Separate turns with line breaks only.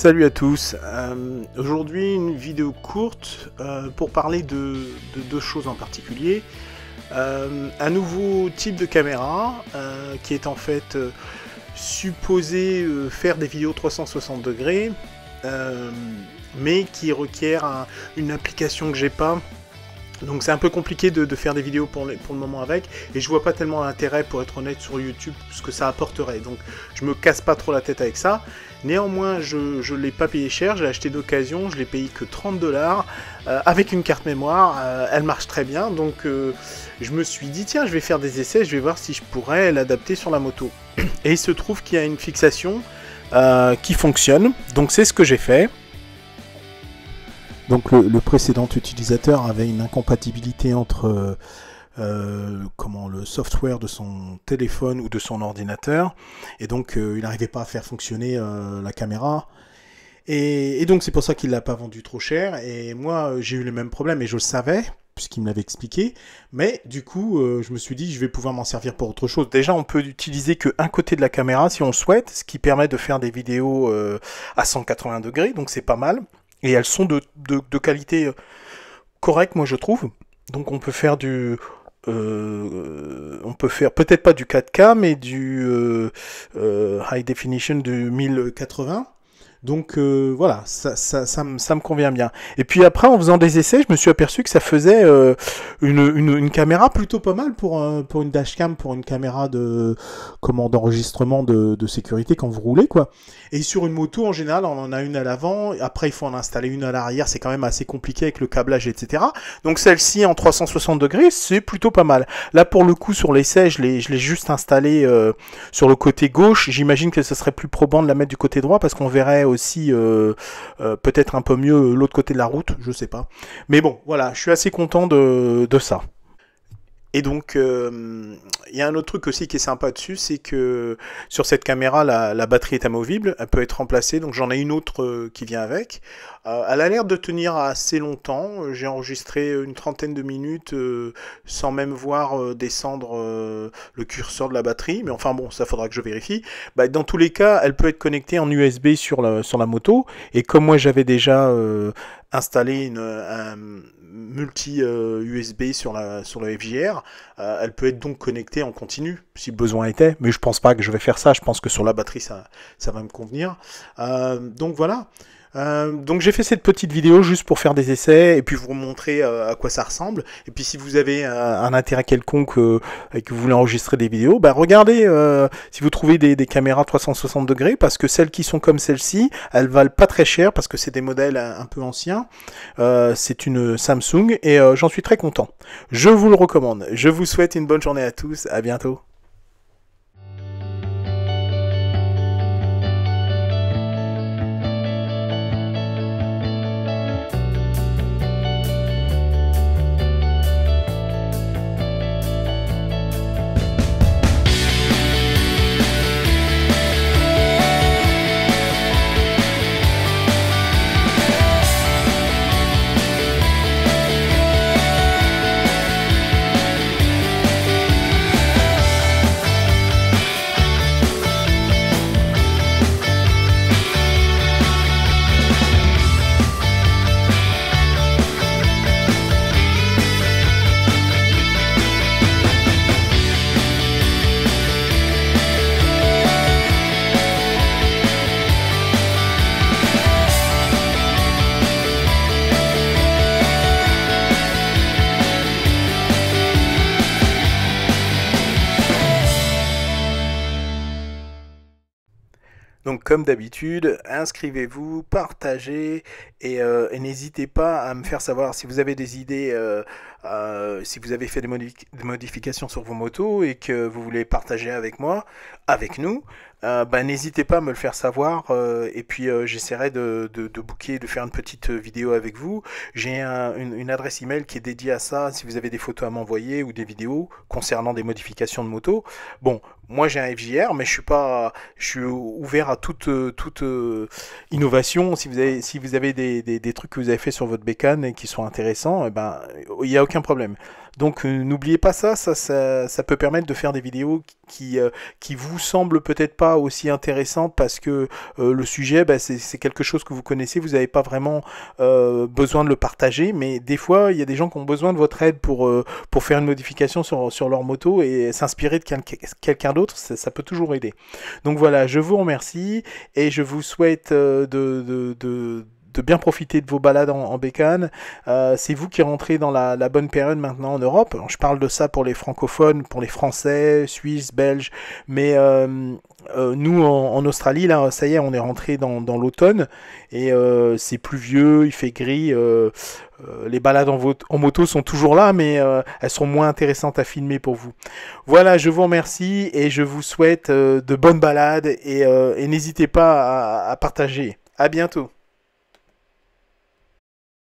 Salut à tous, aujourd'hui une vidéo courte pour parler de deux choses en particulier. Un nouveau type de caméra qui est en fait supposé faire des vidéos 360 degrés mais qui requiert une application que j'ai pas. Donc c'est un peu compliqué de faire des vidéos pour le moment avec, et je vois pas tellement l'intérêt, pour être honnête, sur YouTube, ce que ça apporterait. Donc je me casse pas trop la tête avec ça. Néanmoins, je l'ai pas payé cher, je l'ai acheté d'occasion, je l'ai payé que 30$, avec une carte mémoire, elle marche très bien, donc je me suis dit, tiens, je vais faire des essais, je vais voir si je pourrais l'adapter sur la moto. Et il se trouve qu'il y a une fixation qui fonctionne, donc c'est ce que j'ai fait. Donc le précédent utilisateur avait une incompatibilité entre le software de son téléphone ou de son ordinateur, et donc il n'arrivait pas à faire fonctionner la caméra. Et donc c'est pour ça qu'il ne l'a pas vendu trop cher, et moi j'ai eu le même problème, et je le savais, puisqu'il me l'avait expliqué, mais du coup je me suis dit je vais pouvoir m'en servir pour autre chose. Déjà on peut utiliser qu'un côté de la caméra si on le souhaite, ce qui permet de faire des vidéos à 180 degrés, donc c'est pas mal. Et elles sont de qualité correcte, moi je trouve. Donc on peut faire on peut faire peut-être pas du 4K, mais du High Definition de 1080. Donc voilà, ça me convient bien. Et puis après, en faisant des essais, je me suis aperçu que ça faisait une caméra plutôt pas mal pour une dashcam, pour une caméra d'enregistrement de sécurité quand vous roulez, quoi. Et sur une moto, en général, on en a une à l'avant, après il faut en installer une à l'arrière, c'est quand même assez compliqué avec le câblage, etc. Donc celle-ci en 360 degrés, c'est plutôt pas mal. Là, pour le coup, sur l'essai, je l'ai juste installée sur le côté gauche. J'imagine que ce serait plus probant de la mettre du côté droit, parce qu'on verrait aussi peut-être un peu mieux l'autre côté de la route, je sais pas. Mais bon, voilà, je suis assez content de ça. Et donc, il y a un autre truc aussi qui est sympa dessus, c'est que sur cette caméra, la batterie est amovible, elle peut être remplacée, donc j'en ai une autre qui vient avec. Elle a l'air de tenir assez longtemps, j'ai enregistré une trentaine de minutes sans même voir descendre le curseur de la batterie, mais enfin bon, ça faudra que je vérifie. Dans tous les cas, elle peut être connectée en USB sur la moto, et comme moi j'avais déjà installé un multi USB sur le FJR, elle peut être donc connectée en continu si besoin était, mais je pense pas que je vais faire ça, je pense que sur la batterie ça va me convenir. Donc voilà. Donc j'ai fait cette petite vidéo juste pour faire des essais et puis vous montrer à quoi ça ressemble. Et puis si vous avez un intérêt quelconque et que vous voulez enregistrer des vidéos, regardez si vous trouvez des caméras 360 degrés, parce que celles qui sont comme celle-ci, elles valent pas très cher parce que c'est des modèles un peu anciens. C'est une Samsung et j'en suis très content. Je vous le recommande. Je vous souhaite une bonne journée à tous. À bientôt. Donc comme d'habitude, inscrivez-vous, partagez et n'hésitez pas à me faire savoir si vous avez des idées, si vous avez fait des modifications sur vos motos et que vous voulez partager avec moi, avec nous. N'hésitez pas à me le faire savoir et puis j'essaierai de booker, de faire une petite vidéo avec vous. J'ai une adresse email qui est dédiée à ça, si vous avez des photos à m'envoyer ou des vidéos concernant des modifications de moto. Bon, moi j'ai un FJR, mais je suis ouvert à toute innovation. Si vous avez des trucs que vous avez fait sur votre bécane et qui sont intéressants, eh ben, il n'y a aucun problème. Donc n'oubliez pas ça, ça peut permettre de faire des vidéos qui vous semblent peut-être pas aussi intéressantes parce que le sujet, bah, c'est quelque chose que vous connaissez, vous n'avez pas vraiment besoin de le partager, mais des fois, il y a des gens qui ont besoin de votre aide pour faire une modification sur leur moto et s'inspirer de quelqu'un d'autre, ça peut toujours aider. Donc voilà, je vous remercie et je vous souhaite de bien profiter de vos balades en bécane. C'est vous qui rentrez dans la bonne période maintenant en Europe. Je parle de ça pour les francophones, pour les Français, Suisses, Belges, mais nous en Australie, là, ça y est, on est rentré dans l'automne et c'est pluvieux, il fait gris. Les balades en moto sont toujours là, mais elles sont moins intéressantes à filmer pour vous. Voilà, je vous remercie et je vous souhaite de bonnes balades et n'hésitez pas à partager. À bientôt.